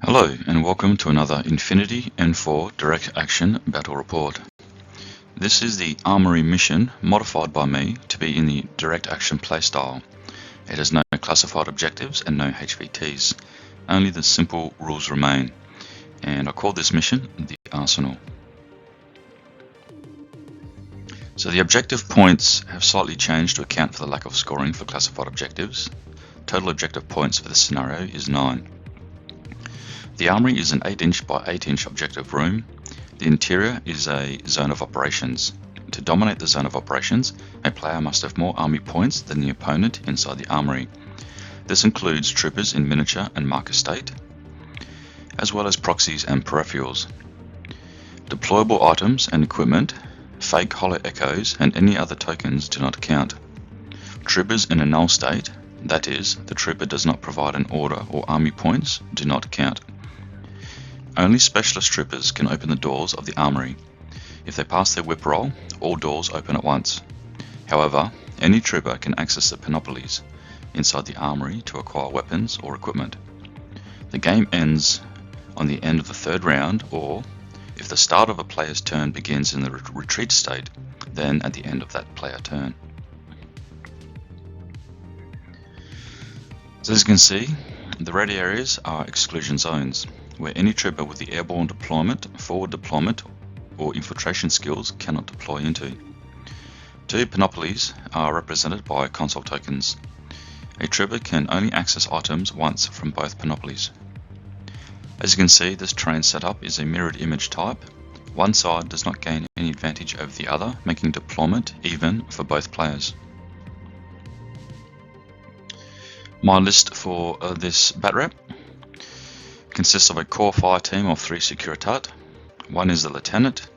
Hello and welcome to another Infinity N4 Direct Action Battle Report. This is the Armory mission modified by me to be in the Direct Action playstyle. It has no classified objectives and no HVTs, only the simple rules remain, and I call this mission the Arsenal. So the objective points have slightly changed to account for the lack of scoring for classified objectives. Total objective points for this scenario is 9. The Armory is an 8-inch by 8-inch objective room. The interior is a zone of operations. To dominate the zone of operations, a player must have more army points than the opponent inside the Armory. This includes troopers in miniature and marker state, as well as proxies and peripherals. Deployable items and equipment, fake hollow echoes, and any other tokens do not count. Troopers in a null state, that is, the trooper does not provide an order or army points, do not count. Only specialist troopers can open the doors of the Armory. If they pass their whip roll, all doors open at once. However, any trooper can access the panoplies inside the Armory to acquire weapons or equipment. The game ends on the end of the third round, or if the start of a player's turn begins in the retreat state, then at the end of that player turn. So as you can see, the red areas are exclusion zones, where any trooper with the airborne deployment, forward deployment, or infiltration skills cannot deploy into. 2 panoplies are represented by console tokens. A trooper can only access items once from both panoplies. As you can see, this terrain setup is a mirrored image type. One side does not gain any advantage over the other, making deployment even for both players. My list for this bat rep consists of a core fire team of 3 Securitat. One is a lieutenant,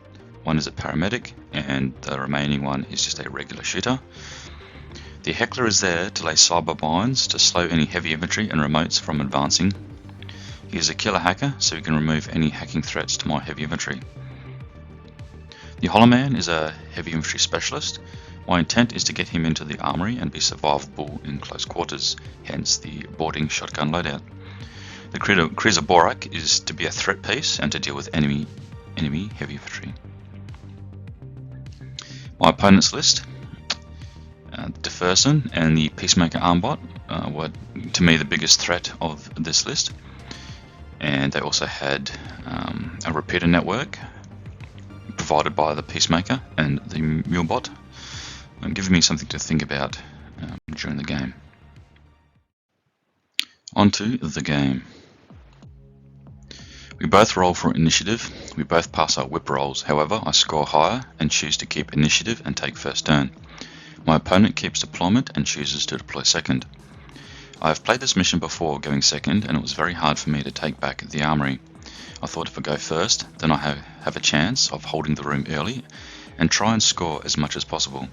one is a paramedic, and the remaining one is just a regular shooter. The heckler is there to lay cyber binds to slow any heavy infantry and remotes from advancing. He is a killer hacker, so he can remove any hacking threats to my heavy infantry. The Hollow Man is a heavy infantry specialist. My intent is to get him into the Armory and be survivable in close quarters, hence the boarding shotgun loadout. The Cruiser Borak is to be a threat piece and to deal with enemy heavy infantry. My opponent's list, Deferson and the Peacemaker Armbot were to me the biggest threat of this list, and they also had a repeater network provided by the Peacemaker and the Mulebot, giving me something to think about during the game. Onto the game. We both roll for initiative. We both pass our whip rolls. However, I score higher and choose to keep initiative and take first turn. My opponent keeps deployment and chooses to deploy second. I have played this mission before going second, and it was very hard for me to take back the Armory. I thought if I go first, then I have a chance of holding the room early and try and score as much as possible.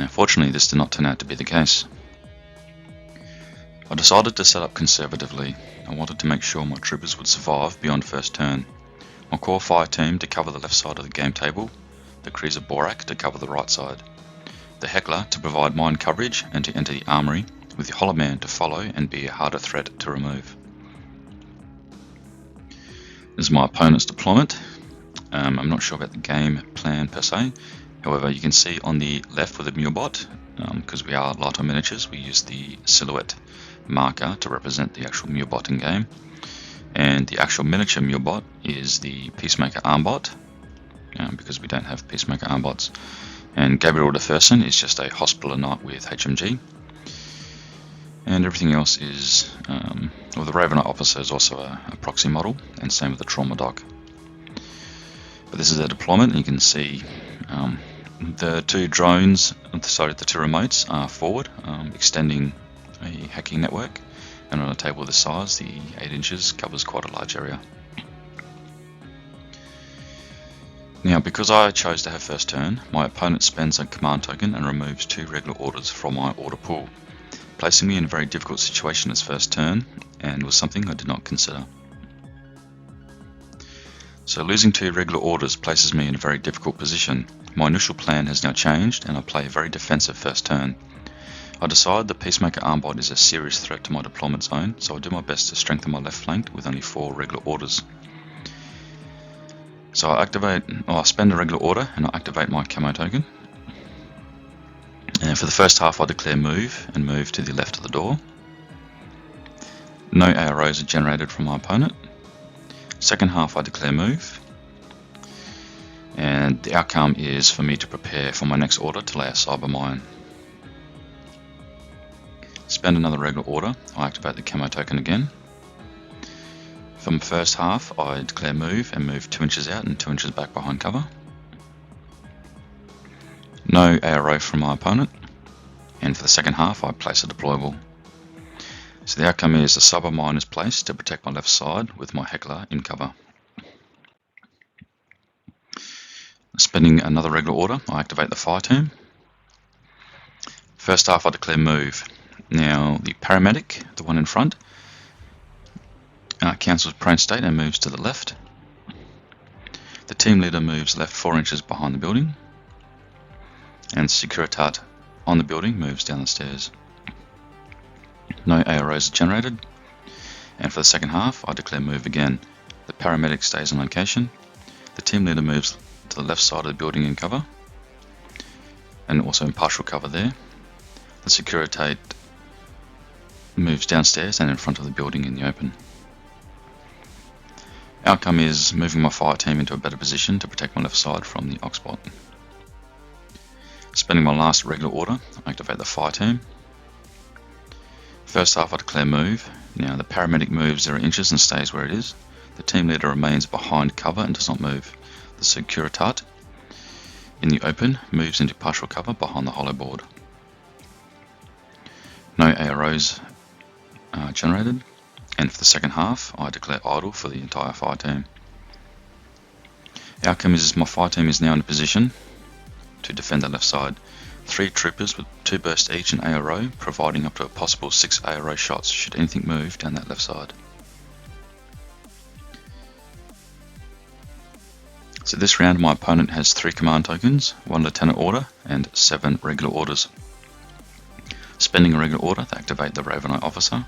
Fortunately, this did not turn out to be the case. I decided to set up conservatively. I wanted to make sure my troopers would survive beyond first turn. My core fire team to cover the left side of the game table, the Cruiser Borak to cover the right side, the Heckler to provide mine coverage and to enter the Armory, with the Hollow Man to follow and be a harder threat to remove. This is my opponent's deployment. I'm not sure about the game plan per se. However, you can see on the left with the Mulebot, because we are light on miniatures, we use the silhouette marker to represent the actual Mulebot in game. And the actual miniature Mulebot is the Peacemaker Armbot, because we don't have Peacemaker Armbots. And Gabriel Deferson is just a Hospitaller Knight with HMG. And everything else is, well, the Raven Knight Officer is also a proxy model, and same with the Trauma Doc. But this is a deployment, and you can see the 2 drones, the 2 remotes are forward, extending a hacking network, and on a table this size, the 8 inches covers quite a large area. Now, because I chose to have first turn, my opponent spends a command token and removes 2 regular orders from my order pool, placing me in a very difficult situation as first turn, and was something I did not consider. So losing 2 regular orders places me in a very difficult position. My initial plan has now changed and I play a very defensive first turn. I decide the Peacemaker Armbot is a serious threat to my deployment zone, so I do my best to strengthen my left flank with only 4 regular orders. So I spend a regular order and I activate my camo token. And for the first half I declare move and move to the left of the door. No AROs are generated from my opponent. Second half I declare move. And the outcome is for me to prepare for my next order to lay a cyber mine. Spend another regular order, I activate the camo token again. For my first half I declare move and move 2 inches out and 2 inches back behind cover. No ARO from my opponent. And for the second half I place a deployable. So the outcome is a cyber mine is placed to protect my left side with my heckler in cover. Spending another regular order, I activate the fire team. First half I declare move. Now the paramedic, the one in front, cancels prone state and moves to the left. The team leader moves left 4 inches behind the building. And Securitat on the building moves down the stairs. No AROs are generated. And for the second half I declare move again. The paramedic stays on location. The team leader moves to the left side of the building in cover. And also in partial cover there. The Securitate moves downstairs and in front of the building in the open. Outcome is moving my fire team into a better position to protect my left side from the Oxbot. Spending my last regular order, I activate the fire team. First half I declare move. Now the paramedic moves 0 inches and stays where it is. The team leader remains behind cover and does not move. The Securitat in the open moves into partial cover behind the hollow board. No AROs generated, and for the second half I declare idle for the entire fire team. Outcome is my fire team is now in a position to defend the left side. 3 troopers with 2 bursts each and ARO, providing up to a possible 6 ARO shots should anything move down that left side. So this round my opponent has 3 command tokens, 1 lieutenant order and 7 regular orders. Spending a regular order to activate the Ravenite officer.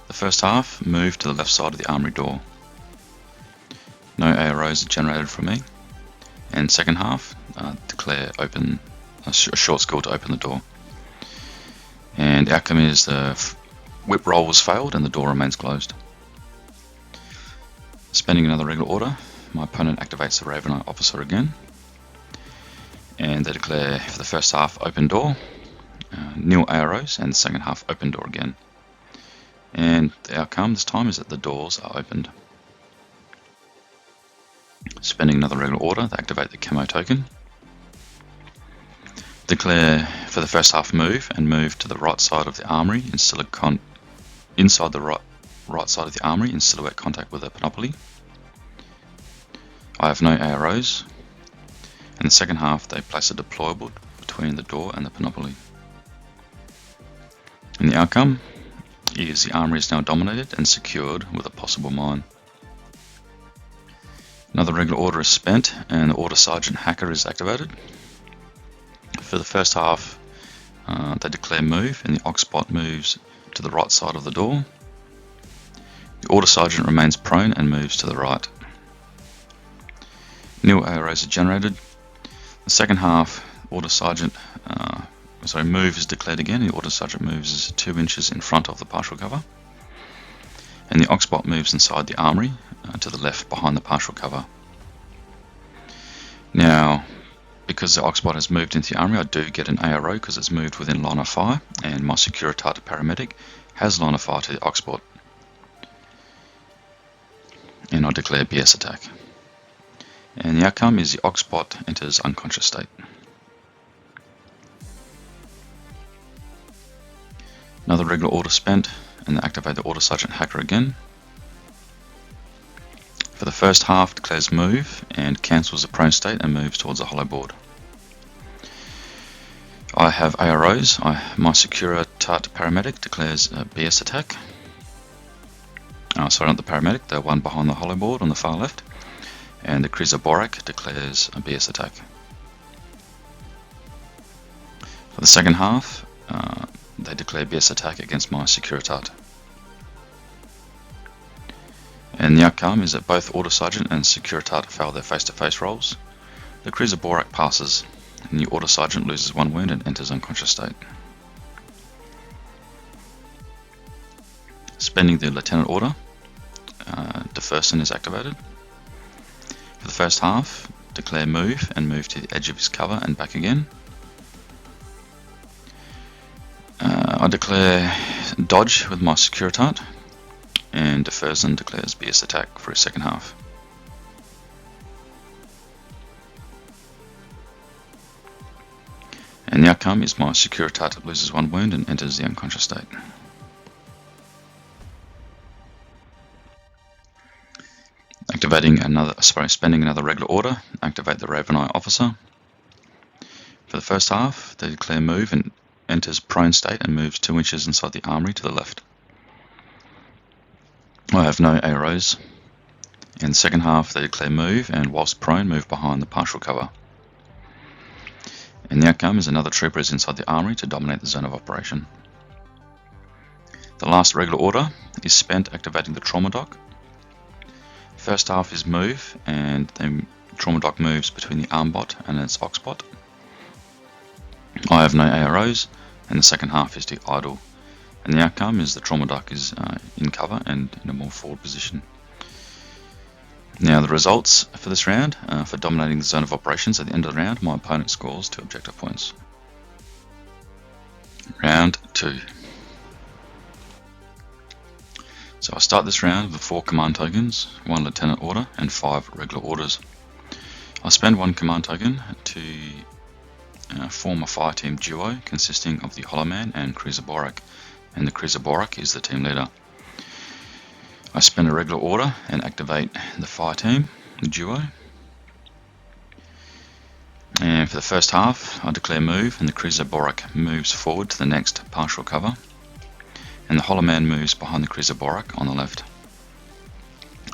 The first half, move to the left side of the armory door. No AROs are generated from me. And second half, declare open a short skill to open the door. And the outcome is the whip roll was failed and the door remains closed. Spending another regular order, my opponent activates the Ravenite officer again. And they declare for the first half open door, nil AROs, and the second half open door again. And the outcome this time is that the doors are opened. Spending another regular order to activate the camo token. Declare for the first half move and move to the right side of the armory inside the right side of the armory in silhouette contact with a panoply. I have no AROs. In the second half they place a deployable between the door and the panoply. And the outcome is the armory is now dominated and secured with a possible mine. Another regular order is spent and the Order Sergeant Hacker is activated. For the first half they declare move and the Oxbot moves to the right side of the door. The Order Sergeant remains prone and moves to the right. Nil AROs are generated. The second half, Order Sergeant move is declared again. The Order Sergeant moves 2 inches in front of the partial cover. And the Oxbot moves inside the armory to the left behind the partial cover. Now, because the Oxbot has moved into the armory, I do get an ARO because it's moved within line of fire, and my Securitat paramedic has line of fire to the Oxbot. And I declare BS attack. And the outcome is the Oxbot enters unconscious state. Another regular order spent, and they activate the Order Sergeant Hacker again. For the first half, declares move and cancels the prone state and moves towards the hollow board. I have AROs. My Securitat paramedic declares a BS attack. Sorry, not the paramedic, the one behind the hollow board on the far left. And the Kriza declares a BS attack. For the second half, they declare BS attack against my Securitate. And the outcome is that both Order Sergeant and Securitate fail their face-to-face rolls. The Kriza passes, and the Order Sergeant loses 1 wound and enters unconscious state. Spending the Lieutenant Order, Deferson is activated. For the first half, declare move and move to the edge of his cover and back again. I declare dodge with my Securitate, and Deferson declares BS attack for his second half. And the outcome is my Securitate loses 1 wound and enters the unconscious state. Spending another regular order, activate the Raven Eye Officer. For the first half, they declare move and enters prone state and moves 2 inches inside the armory to the left. I have no arrows. In the second half, they declare move and whilst prone, move behind the partial cover. And the outcome is another trooper is inside the armory to dominate the zone of operation. The last regular order is spent activating the trauma dock. First half is move, and the trauma dock moves between the armbot and its oxbot. I have no AROs, and the second half is to idle. And the outcome is the trauma dock is in cover and in a more forward position. Now the results for this round, for dominating the zone of operations at the end of the round, my opponent scores 2 objective points. Round 2. So I start this round with 4 command tokens, 1 lieutenant order and 5 regular orders. I spend 1 command token to form a fire team duo consisting of the Hollow Man and Kriza, and the Kriza is the team leader. I spend a regular order and activate the fire team, the duo. And for the first half, I declare move, and the Kriza moves forward to the next partial cover, and the Hollow Man moves behind the Kriza on the left.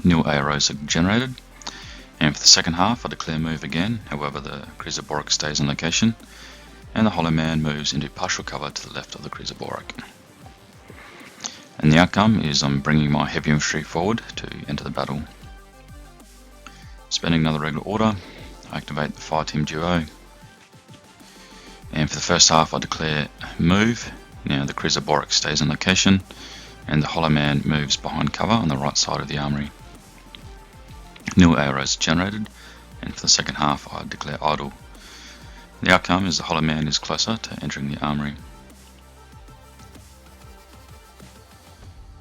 New arrows are generated, and for the second half, I declare move again. However, the Kriza stays on location, and the Hollow Man moves into partial cover to the left of the Kriza. And the outcome is I'm bringing my heavy infantry forward to enter the battle. Spending another regular order, I activate the fire team duo. And for the first half, I declare move. Now the Kriza stays on location, and the Hollow Man moves behind cover on the right side of the armory. New arrows generated, and for the second half, I declare idle. The outcome is the Hollow Man is closer to entering the armory.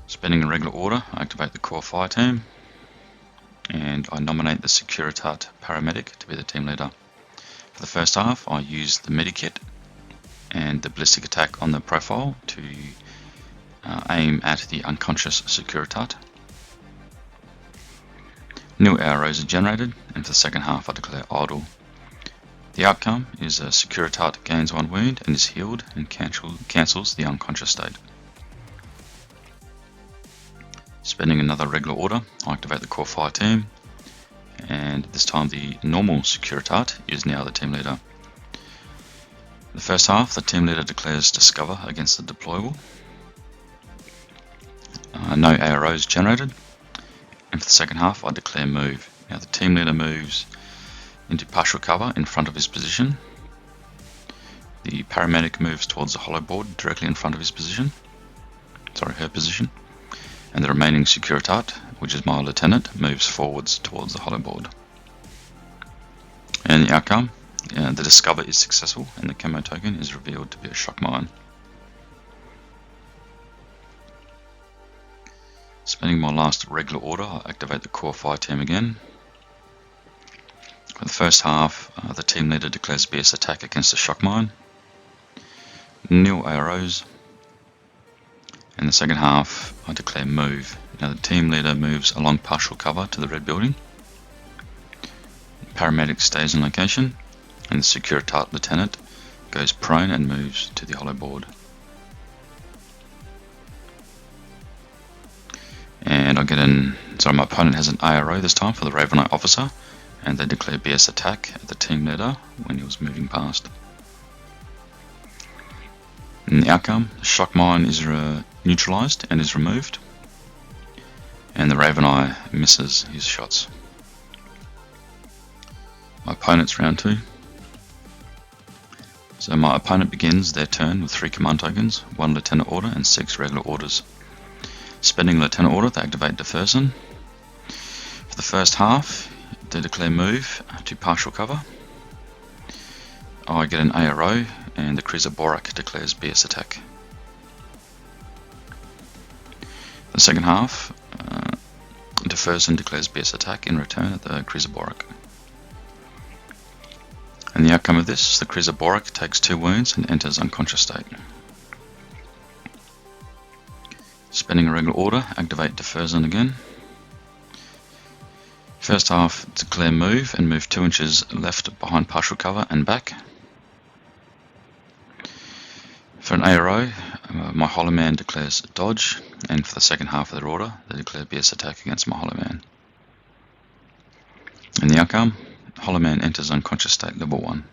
Spending a regular order, I activate the core fire team, and I nominate the Securitate paramedic to be the team leader. For the first half, I use the medikit and the ballistic attack on the profile to aim at the unconscious Securitate. New arrows are generated, and for the second half, I declare idle. The outcome is a Securitate gains 1 wound and is healed and cancels the unconscious state. Spending another regular order, I activate the core fire team, and this time the normal Securitate is now the team leader. The first half, the team leader declares discover against the deployable. No AROs generated, and for the second half, I declare move. Now the team leader moves into partial cover in front of his position. The paramedic moves towards the hollow board directly in front of her position. And the remaining Securitate, which is my lieutenant, moves forwards towards the hollow board. And the outcome, the discover is successful, and the camo token is revealed to be a shock mine. Spending my last regular order, I activate the core fire team again. For the first half, the team leader declares BS attack against the shock mine. Nil arrows. In the second half, I declare move. Now the team leader moves along partial cover to the red building. The paramedic stays in location, and the Securitate lieutenant goes prone and moves to the hollow board. And I get my opponent has an ARO this time for the Raven Knight officer, and they declare BS attack at the team leader when he was moving past. In the outcome, the shock mine is neutralized and is removed, and the Raven Eye misses his shots. My opponent's round 2. So my opponent begins their turn with 3 command tokens, 1 lieutenant order and 6 regular orders. Spending lieutenant order, they activate Deferson. For the first half, they declare move to partial cover. I get an ARO, and the Kriza Borak declares BS attack. The second half, Deferson declares BS attack in return at the Kriza Borak. And the outcome of this, the Kriza Borak takes 2 wounds and enters unconscious state. Spending a regular order, activate Deferson again. First half, declare move and move 2 inches left behind partial cover and back. For an ARO, my Hollow Man declares dodge, and for the second half of their order, they declare BS attack against my Hollow Man. And the outcome, Hollow Man enters unconscious state level 1.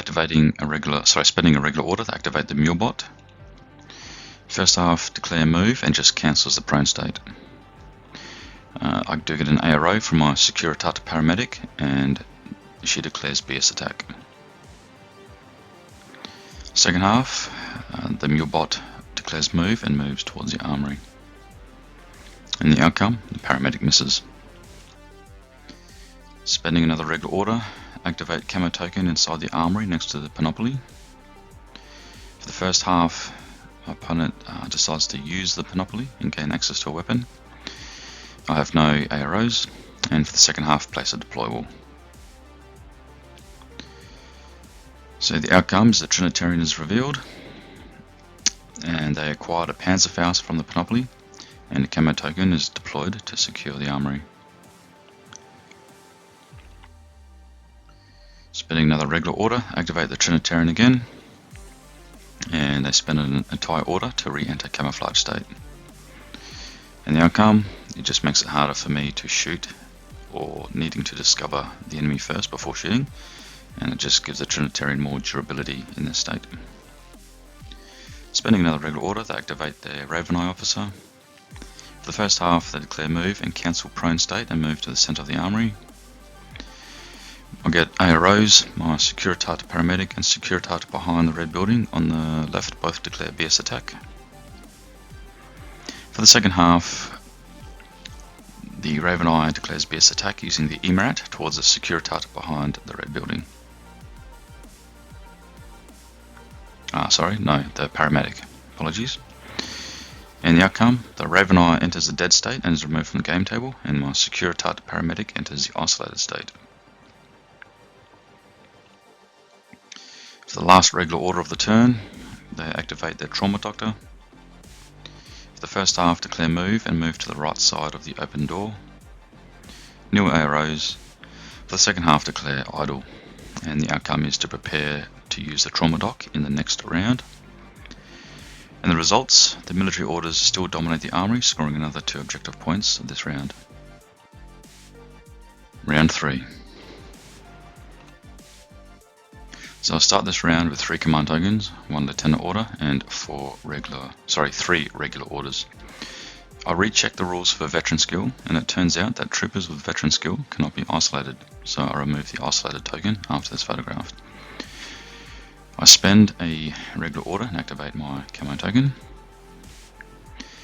Spending a regular order to activate the Mulebot. First half, declare move and just cancels the prone state. I do get an ARO from my Securitate paramedic, and she declares BS attack. Second half, the Mulebot declares move and moves towards the armory. And the outcome, the paramedic misses. Spending another regular order, activate camo token inside the armory next to the Panoply. For the first half, my opponent decides to use the Panoply and gain access to a weapon. I have no AROs, and for the second half, place a deploy wall. So the outcomes, the Trinitarian is revealed, and they acquired a Panzerfaust from the Panoply, and a camo token is deployed to secure the armory. Spending another regular order, activate the Trinitarian again, and they spend an entire order to re-enter camouflage state. And the outcome, it just makes it harder for me to shoot or needing to discover the enemy first before shooting, and it just gives the Trinitarian more durability in this state. Spending another regular order, they activate their Raven Eye officer. For the first half, they declare move and cancel prone state and move to the center of the armory. I get AROs, my Securitate paramedic and Securitate behind the red building on the left both declare BS attack. For the second half, the Raven Eye declares BS attack using the Emirat towards the Securitate behind the red building. The paramedic. Apologies. And the outcome, the Raven Eye enters the dead state and is removed from the game table, and my Securitate paramedic enters the isolated state. For the last regular order of the turn, they activate their Trauma Doctor. For the first half, declare move and move to the right side of the open door. New AROs. For the second half, declare idle, and the outcome is to prepare to use the Trauma Doc in the next round. And the results, the military orders still dominate the armory, scoring another 2 objective points this round. Round 3. So I'll start this round with 3 command tokens, 1 lieutenant order and 3 regular orders. I rechecked the rules for veteran skill, and it turns out that troopers with veteran skill cannot be isolated, so I remove the isolated token after this photograph. I spend a regular order and activate my camo token.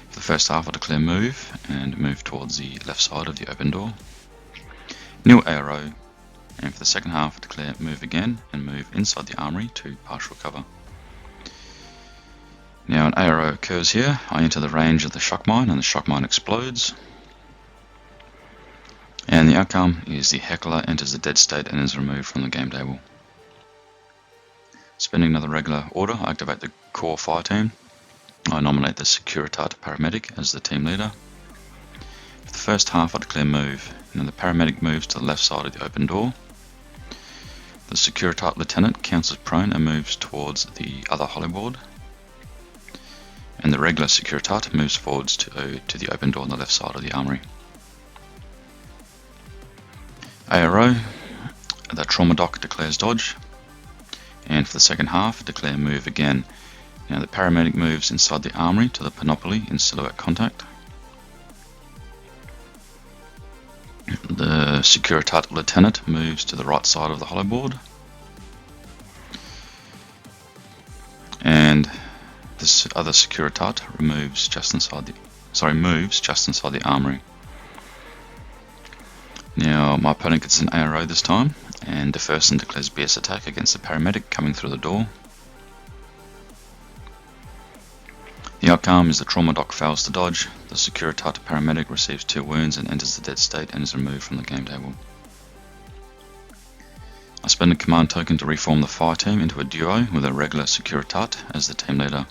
For the first half, I declare move and move towards the left side of the open door. New ARO, and for the second half, I declare move again and move inside the armory to partial cover. Now an ARO occurs here. I enter the range of the shock mine and the shock mine explodes. And the outcome is the Heckler enters the dead state and is removed from the game table. Spending another regular order, I activate the core fire team. I nominate the Securitate paramedic as the team leader. For the first half, I declare move, and the paramedic moves to the left side of the open door. The Securitate lieutenant cancels prone and moves towards the other hollyboard. and the regular Securitate moves forwards to the open door on the left side of the armory. ARO, the trauma dock declares dodge, and for the second half declare move again. Now the paramedic moves inside the armory to the panoply in silhouette contact. The Securitate lieutenant moves to the right side of the hollow board, and this other Securitate moves just inside the armory. Now my opponent gets an ARO this time, and defers and declares BS attack against the paramedic coming through the door. The outcome is the trauma dock fails to dodge, the Securitate paramedic receives 2 wounds and enters the dead state and is removed from the game table. I spend a command token to reform the fire team into a duo with a regular Securitate as the team leader.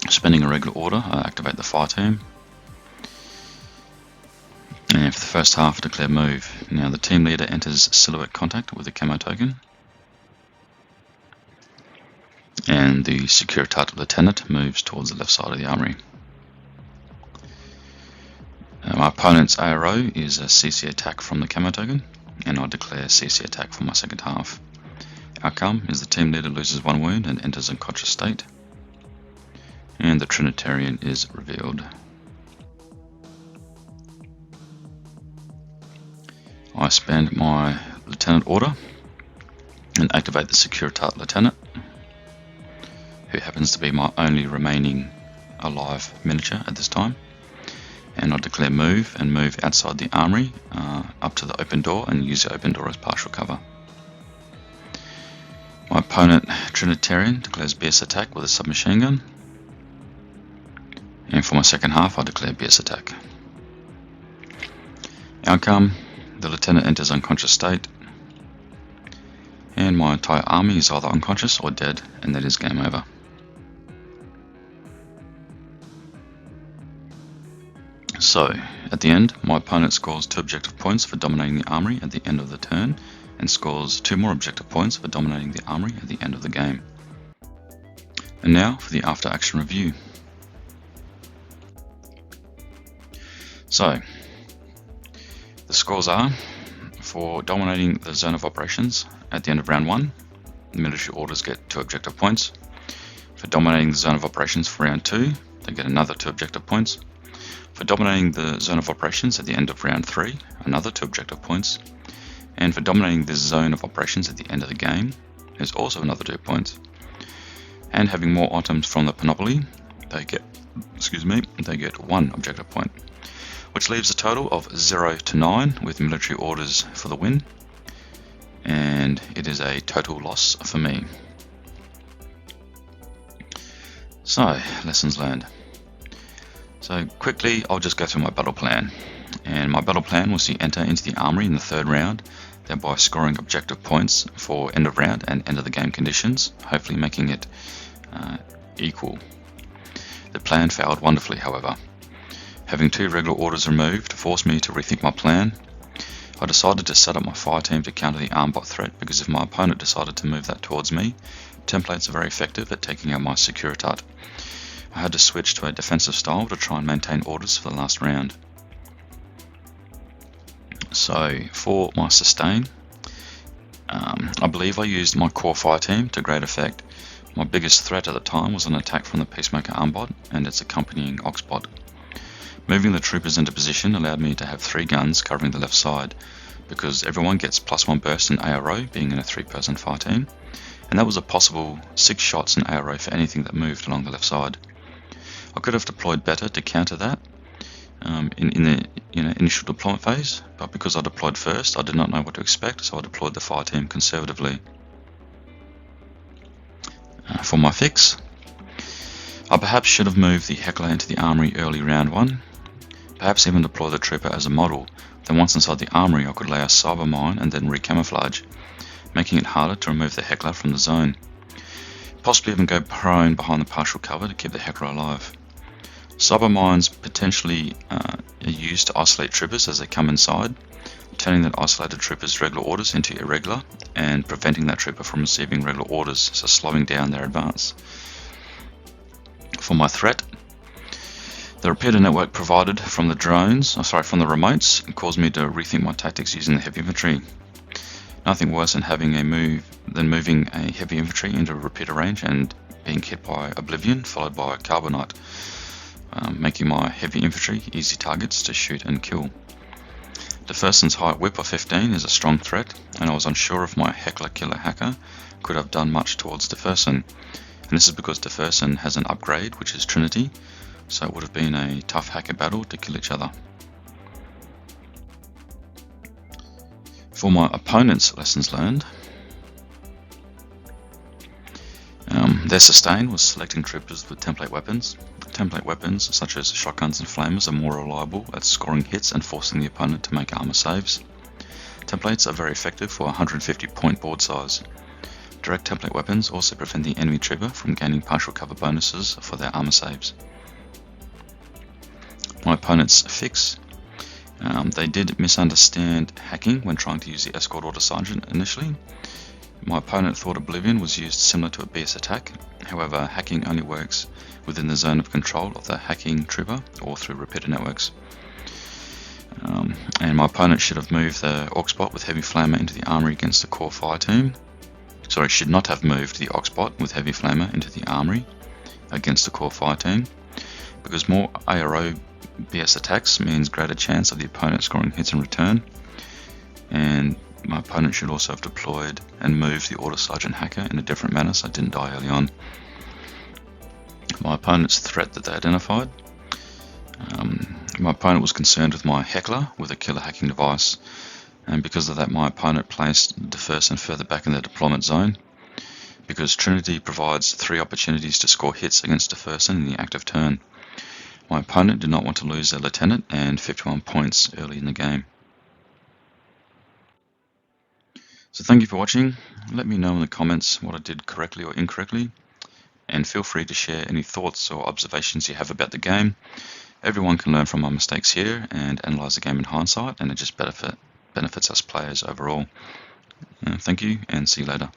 Spending a regular order, I activate the fire team. And for the first half, declare move. Now the team leader enters silhouette contact with a camo token. And the Securitate lieutenant moves towards the left side of the armory. My opponent's ARO is a CC attack from the camo token, and I declare CC attack for my second half. Outcome is the team leader loses 1 wound and enters unconscious state. And the Trinitarian is revealed. I spend my lieutenant order and activate the Securitate lieutenant, who happens to be my only remaining alive miniature at this time. And I declare move and move outside the armory up to the open door and use the open door as partial cover. My opponent Trinitarian declares BS attack with a submachine gun. And for my second half I declare BS attack. Outcome, the lieutenant enters unconscious state, and my entire army is either unconscious or dead, and that is game over. So, at the end, my opponent scores 2 objective points for dominating the armory at the end of the turn, and scores 2 more objective points for dominating the armory at the end of the game. And now for the after action review. So, the scores are: for dominating the zone of operations at the end of round 1, the military orders get 2 objective points. For dominating the zone of operations for round 2, they get another 2 objective points. For dominating the zone of operations at the end of round 3, another 2 objective points. And for dominating the zone of operations at the end of the game, there's also another 2 points. And having more items from the panoply, they get 1 objective point, which leaves a total of 0 to 9 with military orders for the win, and it is a total loss for me. So, lessons learned. So quickly, I'll just go through my battle plan. And my battle plan was to enter into the armory in the 3rd round, thereby scoring objective points for end of round and end of the game conditions, hopefully making it equal. The plan failed wonderfully, however. Having 2 regular orders removed forced me to rethink my plan. I decided to set up my fire team to counter the armbot threat, because if my opponent decided to move that towards me, templates are very effective at taking out my Securitate. I had to switch to a defensive style to try and maintain orders for the last round. So for my sustain, I believe I used my core fire team to great effect. My biggest threat at the time was an attack from the Peacemaker armbot and its accompanying Oxbot. Moving the troopers into position allowed me to have 3 guns covering the left side, because everyone gets +1 burst in ARO being in a 3-person fire team, and that was a possible 6 shots in ARO for anything that moved along the left side. I could have deployed better to counter that in the initial deployment phase, but because I deployed first, I did not know what to expect, so I deployed the fire team conservatively. For my fix, I perhaps should have moved the Heckler into the armory early round 1, perhaps even deploy the trooper as a model, then once inside the armory I could lay a cyber mine and then recamouflage, making it harder to remove the Heckler from the zone. Possibly even go prone behind the partial cover to keep the Heckler alive. Cyber mines potentially are used to isolate troopers as they come inside, turning that isolated trooper's regular orders into irregular and preventing that trooper from receiving regular orders, so slowing down their advance. For my threat, the repeater network provided from the remotes caused me to rethink my tactics using the heavy infantry. Nothing worse than moving a heavy infantry into a repeater range and being hit by Oblivion followed by Carbonite, making my heavy infantry easy targets to shoot and kill. Deferson's high whip of 15 is a strong threat, and I was unsure if my Heckler Killer Hacker could have done much towards Deferson, and this is because Deferson has an upgrade which is Trinity, so it would have been a tough hacker battle to kill each other. For my opponent's lessons learned, their sustain was selecting troopers with template weapons. Template weapons such as shotguns and flamers are more reliable at scoring hits and forcing the opponent to make armor saves. Templates are very effective for 150 point board size. Direct template weapons also prevent the enemy trooper from gaining partial cover bonuses for their armor saves. My opponent's fix. They did misunderstand hacking when trying to use the escort order sergeant initially. My opponent thought Oblivion was used similar to a BS attack, however hacking only works within the zone of control of the hacking trooper or through repeater networks. And my opponent should have moved the Orcbot with Heavy Flamer into the armory against the Core Fire team. Sorry, should not have moved the Orcbot with Heavy Flamer into the armory against the Core Fire team, because more ARO BS attacks means greater chance of the opponent scoring hits in return, and my opponent should also have deployed and moved the Order Sergeant Hacker in a different manner so I didn't die early on. My opponent's threat that they identified. My opponent was concerned with my Heckler with a killer hacking device, and because of that my opponent placed Deferson further back in their deployment zone, because Trinity provides 3 opportunities to score hits against Deferson in the active turn. My opponent did not want to lose their lieutenant and 51 points early in the game. So thank you for watching. Let me know in the comments what I did correctly or incorrectly, and feel free to share any thoughts or observations you have about the game. Everyone can learn from my mistakes here and analyse the game in hindsight, and it just benefits us players overall. Thank you, and see you later.